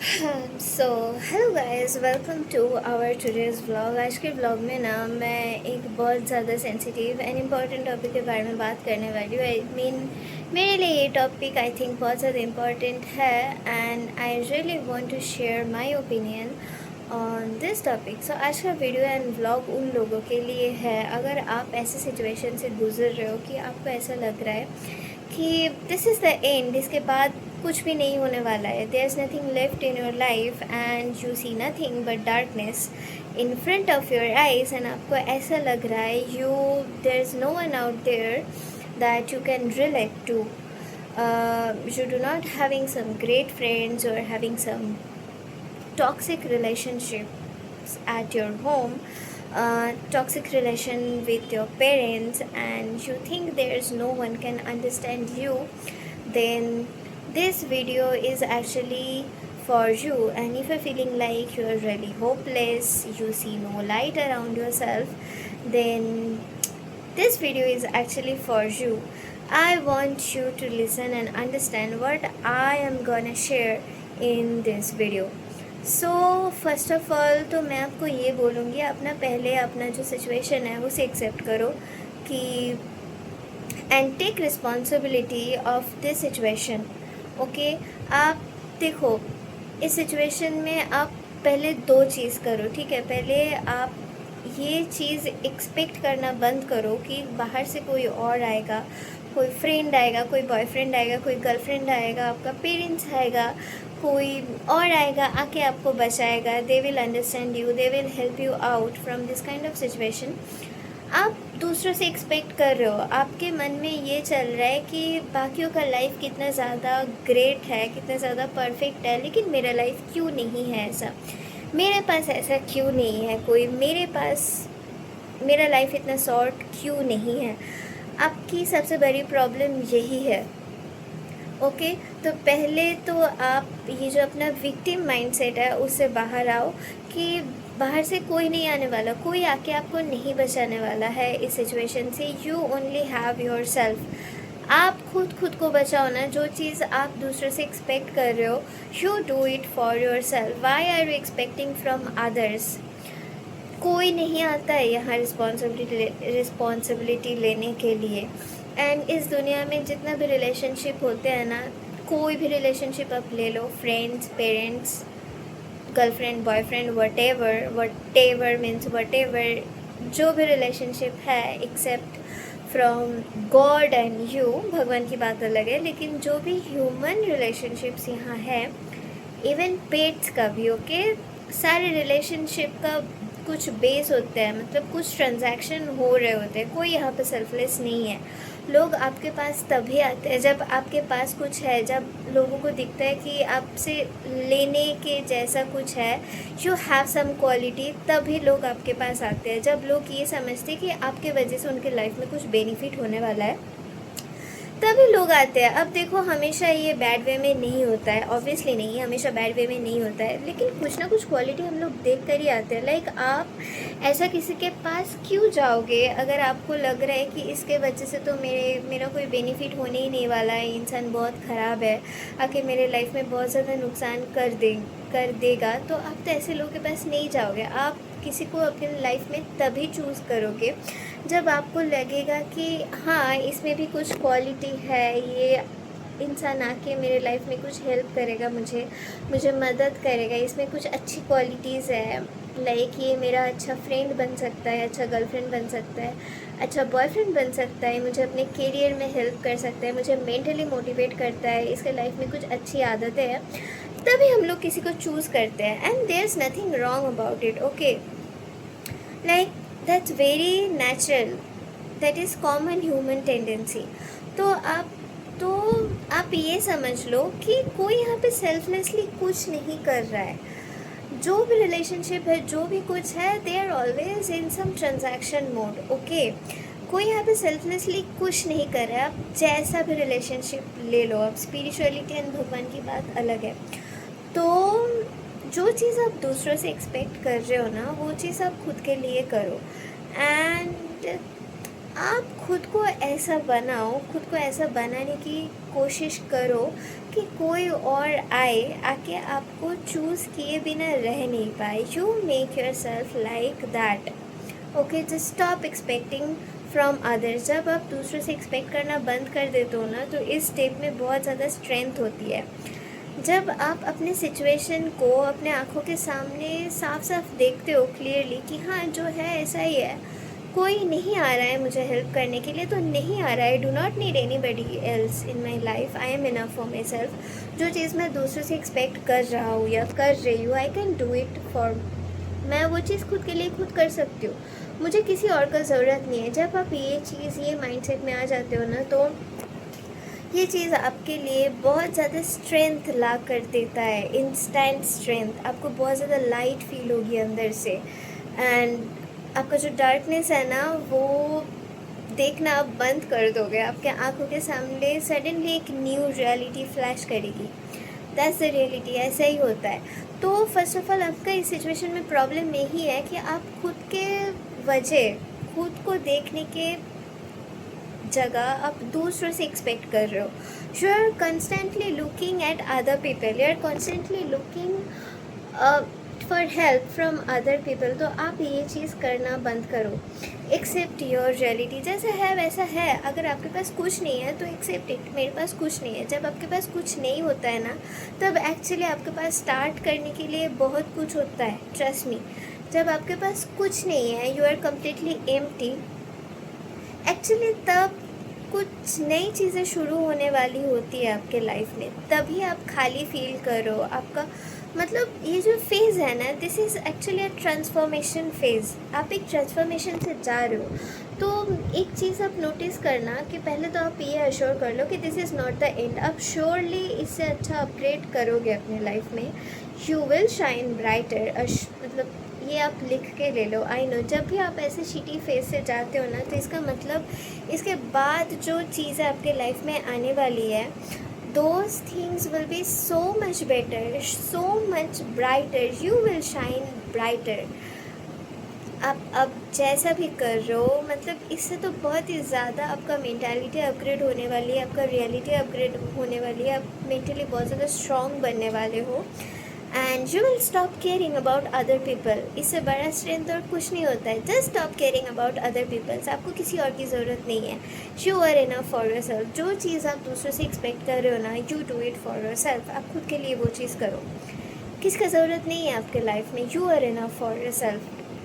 So hello guys, welcome to our today's vlog. आज के vlog में ना मैं एक बहुत ज़्यादा सेंसिटिव एंड इम्पॉर्टेंट टॉपिक के बारे में बात करने वाली हूँ। आई मीन मेरे लिए ये टॉपिक आई थिंक बहुत ज़्यादा इम्पॉर्टेंट है and I really want to share my opinion on this topic. So आज का वीडियो एंड व्लॉग उन लोगों के लिए है, अगर आप ऐसे सिचुएशन से गुजर रहे हो कि आपको ऐसा लग रहा है कि दिस इज़ द एंड, इसके बाद कुछ भी नहीं होने वाला है, there is nothing left in your life and you see nothing but darkness in front of your eyes, and आपको ऐसा लग रहा है there is no one out there that you can relate to, you do not having some great friends or having some toxic relationships at your home, toxic relation with your parents, and you think there's no one can understand you, then this video is actually for you. And if you're feeling like you're really hopeless, you see no light around yourself, then this video is actually for you. I want you to listen and understand what I am gonna share in this video. So first of all तो मैं आपको ये बोलूँगी, अपना जो situation है उसे accept करो कि and take responsibility of this situation. Okay, आप देखो इस सिचुएशन में आप पहले दो चीज़ करो, ठीक है। पहले आप ये चीज़ एक्सपेक्ट करना बंद करो कि बाहर से कोई और आएगा, कोई फ्रेंड आएगा, कोई बॉयफ्रेंड आएगा, कोई गर्लफ्रेंड आएगा, आपका पेरेंट्स आएगा, कोई और आएगा, आके आपको बचाएगा। They will understand you, they will help you out from this kind of situation. आप दूसरों से एक्सपेक्ट कर रहे हो, आपके मन में ये चल रहा है कि बाकियों का लाइफ कितना ज़्यादा ग्रेट है, कितना ज़्यादा परफेक्ट है, लेकिन मेरा लाइफ क्यों नहीं है ऐसा, मेरे पास ऐसा क्यों नहीं है कोई, मेरा लाइफ इतना सॉर्ट क्यों नहीं है। आपकी सबसे बड़ी प्रॉब्लम यही है। ओके, तो पहले तो आप ये जो अपना विक्टिम माइंडसेट है उससे बाहर आओ कि बाहर से कोई नहीं आने वाला, कोई आके आपको नहीं बचाने वाला है इस सिचुएशन से। You only have your self. आप खुद को बचाओ ना। जो चीज़ आप दूसरों से एक्सपेक्ट कर रहे हो, you do it for yourself. Why are you expecting from others? कोई नहीं आता है यहाँ रिस्पॉन्सिबिलिटी लेने के लिए। एंड इस दुनिया में जितना भी रिलेशनशिप होते हैं ना, कोई भी रिलेशनशिप आप ले लो, friends, parents, girlfriend, boyfriend, whatever means whatever, जो भी रिलेशनशिप है except from God and you, भगवान की बात अलग है, लेकिन जो भी ह्यूमन रिलेशनशिप्स यहाँ है, इवन पेट्स का भी, ओके, सारे रिलेशनशिप का कुछ बेस होता है, मतलब कुछ ट्रांजैक्शन हो रहे होते हैं। कोई यहाँ पे सेल्फलेस नहीं है। लोग आपके पास तभी आते हैं जब आपके पास कुछ है, जब लोगों को दिखता है कि आपसे लेने के जैसा कुछ है, यू हैव सम क्वालिटी, तभी लोग आपके पास आते हैं। जब लोग ये समझते हैं कि आपके वजह से उनके लाइफ में कुछ बेनिफिट होने वाला है, तभी लोग आते हैं। अब देखो, हमेशा ये बैड वे में नहीं होता है, ऑब्वियसली नहीं, हमेशा बैड वे में नहीं होता है, लेकिन कुछ ना कुछ क्वालिटी हम लोग देख कर ही आते हैं। लाइक आप ऐसा किसी के पास क्यों जाओगे अगर आपको लग रहा है कि इसके वजह से तो मेरा कोई बेनिफिट होने ही नहीं वाला है, इंसान बहुत ख़राब है, आके मेरे लाइफ में बहुत ज़्यादा नुकसान कर देगा, तो आप तो ऐसे लोगों के पास नहीं जाओगे। आप किसी को अपनी लाइफ में तभी चूज़ करोगे जब आपको लगेगा कि हाँ, इसमें भी कुछ क्वालिटी है, ये इंसान आके मेरे लाइफ में कुछ हेल्प करेगा, मुझे मदद करेगा, इसमें कुछ अच्छी क्वालिटीज़ है। लाइक ये मेरा अच्छा फ्रेंड बन सकता है, अच्छा गर्लफ्रेंड बन सकता है, अच्छा बॉयफ्रेंड बन सकता है, मुझे अपने करियर में हेल्प कर सकता है, मुझे मेंटली मोटिवेट करता है, इसके लाइफ में कुछ अच्छी आदतें हैं, तभी हम लोग किसी को चूज़ करते हैं। And there is nothing wrong about it, okay, like that's very natural, that is common human tendency. तो आप ये समझ लो कि कोई यहाँ पे सेल्फलेसली कुछ नहीं कर रहा है। जो भी रिलेशनशिप है, जो भी कुछ है, they are always in some transaction mode, okay. कोई यहाँ पे सेल्फलेसली कुछ नहीं कर रहा है। आप जैसा भी रिलेशनशिप ले लो, आप स्पिरिचुअलिटी एंड भगवान की बात अलग है। तो जो चीज़ आप दूसरों से एक्सपेक्ट कर रहे हो ना, वो चीज़ आप खुद के लिए करो। एंड आप खुद को ऐसा बनाओ, खुद को ऐसा बनाने की कोशिश करो कि कोई और आके आपको चूज़ किए बिना रह नहीं पाए. You make your self like that. Okay, just stop expecting from others. जब आप दूसरों से एक्सपेक्ट करना बंद कर देते हो ना, तो इस स्टेप में बहुत ज़्यादा स्ट्रेंथ होती है. जब आप अपने सिचुएशन को अपने आँखों के सामने साफ साफ देखते हो क्लियरली कि हाँ जो है ऐसा ही है, कोई नहीं आ रहा है मुझे हेल्प करने के लिए, तो नहीं आ रहा है. Do not need any buddy else in my life. I am enough for my self. जो चीज़ मैं दूसरों से एक्सपेक्ट कर रहा हूँ या कर रही हूँ, I can do it for. मैं वो चीज़ खुद के लिए खुद कर सकती हूँ. मुझे किसी और का ज़रूरत नहीं है. जब आप ये चीज़ ये माइंडसेट में आ जाते हो ना, तो ये चीज़ आपके लिए बहुत ज़्यादा स्ट्रेंथ ला कर देता है. Instant strength. आपको बहुत ज़्यादा लाइट फील होगी अंदर से. एंड आपका जो डार्कनेस है ना, वो देखना आप बंद कर दोगे. आपके आंखों के सामने सडनली एक न्यू रियलिटी फ्लैश करेगी. That's the reality. ऐसा ही होता है. तो फर्स्ट ऑफ ऑल आपका इस सिचुएशन में प्रॉब्लम यही है कि आप खुद के वजह, खुद को देखने के जगह आप दूसरों से एक्सपेक्ट कर रहे हो. You are constantly looking at other people. You are constantly looking for help from other people. तो आप ये चीज़ करना बंद करो. Accept your reality. जैसा है वैसा है. अगर आपके पास कुछ नहीं है तो एक्सेप्ट इट. मेरे पास कुछ नहीं है. जब आपके पास कुछ नहीं होता है ना, तब एक्चुअली आपके पास स्टार्ट करने के लिए बहुत कुछ होता है. Trust me. जब आपके पास कुछ नहीं है, you are completely empty, actually तब कुछ नई चीज़ें शुरू होने वाली होती है आपके लाइफ में. तभी आप खाली फील करो. आपका मतलब ये जो फेज़ है ना, this is actually a transformation phase. आप एक ट्रांसफॉर्मेशन से जा रहे हो. तो एक चीज़ आप नोटिस करना कि पहले तो आप ये अश्योर कर लो कि this is not the end. आप श्योरली इससे अच्छा अपग्रेड करोगे अपने लाइफ में. You will shine brighter. मतलब ये आप लिख के ले लो. आई नो, जब भी आप ऐसे शिटी फेज से जाते हो ना, तो इसका मतलब इसके बाद जो चीज़ें आपके लाइफ में आने वाली है, those things will be so much better, so much brighter. You will shine brighter. आप अब जैसा भी कर रहे हो, मतलब इससे तो बहुत ही ज़्यादा आपका मेंटालिटी अपग्रेड होने वाली है, आपका रियलिटी अपग्रेड होने वाली है. आप मेंटली बहुत ज़्यादा स्ट्रॉन्ग बनने वाले हो. And you will stop caring about other people. इससे बड़ा स्ट्रेंथ और कुछ नहीं होता है. Just stop caring about other peoples. आपको किसी और की ज़रूरत नहीं है. You are enough for yourself. जो चीज़ आप दूसरों से एक्सपेक्ट कर रहे हो ना, you do it for your self. आप खुद के लिए वो चीज़ करो. किसका ज़रूरत नहीं है आपके लाइफ में. You are enough for yourself.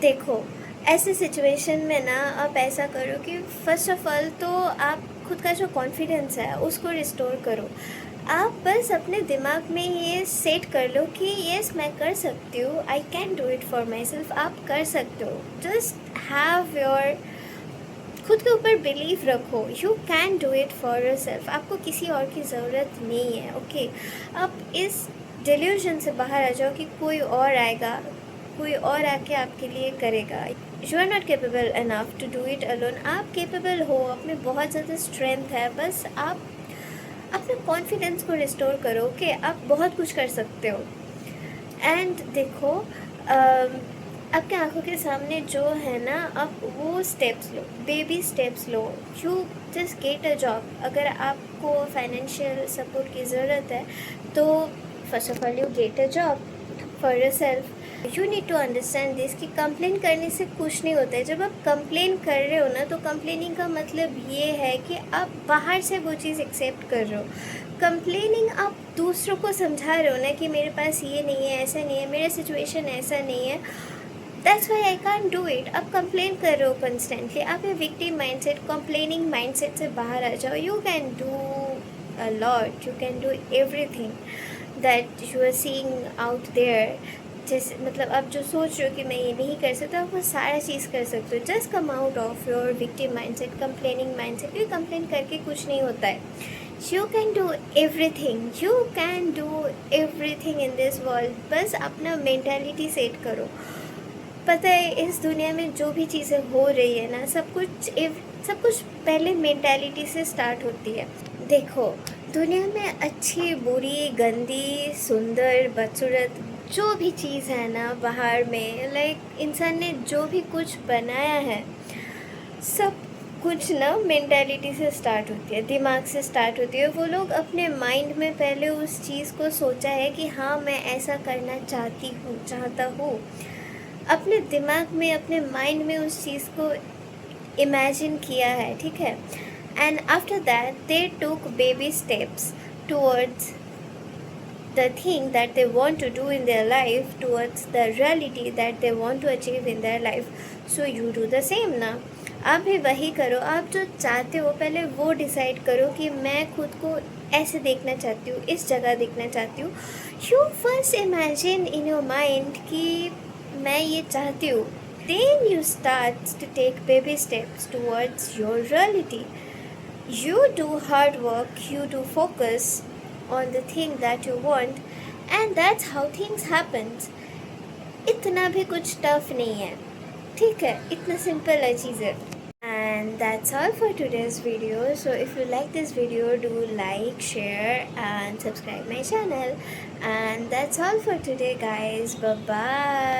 देखो, ऐसे सिचुएशन में ना आप ऐसा करो कि फर्स्ट ऑफ ऑल तो आप खुद का जो कॉन्फिडेंस है उसको रिस्टोर करो. आप बस अपने दिमाग में ये सेट कर लो कि येस मैं कर सकती हूँ. I can do it for my self. आप कर सकते हो. जस्ट हैव योर, खुद के ऊपर बिलीव रखो. You can do it for your self. आपको किसी और की ज़रूरत नहीं है. ओके, आप इस डिल्यूजन से बाहर आ जाओ कि कोई और आएगा, कोई और आके आपके लिए करेगा. You are not capable enough to do it alone. आप केपेबल हो. आप में बहुत ज़्यादा स्ट्रेंथ है. बस आप अपने कॉन्फिडेंस को रिस्टोर करो कि आप बहुत कुछ कर सकते हो. एंड देखो, आपके आंखों के सामने जो है ना, आप वो स्टेप्स लो. बेबी स्टेप्स लो. You just get a job. अगर आपको फाइनेंशियल सपोर्ट की ज़रूरत है, तो first of all you get a job for yourself. You need to understand this कि कंप्लेन करने से कुछ नहीं होता है. जब आप कंप्लेन कर रहे हो ना, तो कंप्लेनिंग का मतलब ये है कि आप बाहर से वो चीज़ एक्सेप्ट कर रहे हो. कंप्लेनिंग आप दूसरों को समझा रहे हो ना कि मेरे पास ये नहीं है, ऐसा नहीं है, मेरा सिचुएशन ऐसा नहीं है, that's why I can't do it. आप कंप्लेन कर रहे हो कॉन्स्टेंटली. आप ये विक्टिम माइंडसेट, कंप्लेनिंग माइंडसेट से बाहर आ जाओ. You can do a lot. You can do everything that you are seeing out there. जैसे मतलब आप जो सोच रहे हो कि मैं ये नहीं कर सकता, आप वो सारा चीज़ कर सकते हो. Just come out of your victim mindset, complaining mindset. क्योंकि कंप्लेन करके कुछ नहीं होता है. You can do everything. You can do everything in this world. बस अपना मेंटालिटी सेट करो. पता है, इस दुनिया में जो भी चीज़ें हो रही है ना, सब कुछ पहले मेंटालिटी से स्टार्ट होती है. देखो, दुनिया में अच्छी, बुरी, गंदी, सुंदर, बदसूरत जो भी चीज़ है ना बाहर में, लाइक इंसान ने जो भी कुछ बनाया है, सब कुछ ना मेंटालिटी से स्टार्ट होती है, दिमाग से स्टार्ट होती है। वो लोग अपने माइंड में पहले उस चीज़ को सोचा है कि हाँ मैं ऐसा करना चाहता हूँ। अपने दिमाग में, अपने माइंड में उस चीज़ को इमेजिन किया है, ठीक है। And after that they took baby steps towards the thing that they want to do in their life, towards the reality that they want to achieve in their life. So you do the same ना। आप भी वही करो। आप जो चाहते हो पहले वो डिसाइड करो कि मैं खुद को ऐसे देखना चाहती हूँ, इस जगह देखना चाहती हूँ। You first imagine in your mind कि मैं ये चाहती हूँ, then you start to take baby steps towards your reality. You do hard work, you do focus on the thing that you want, and that's how things happens. इतना भी कुछ tough नहीं है, ठीक है, इतना सिंपल है चीज़ें। And that's all for today's video. So if you like this video, do like, share and subscribe my channel. And that's all for today guys. Bye bye.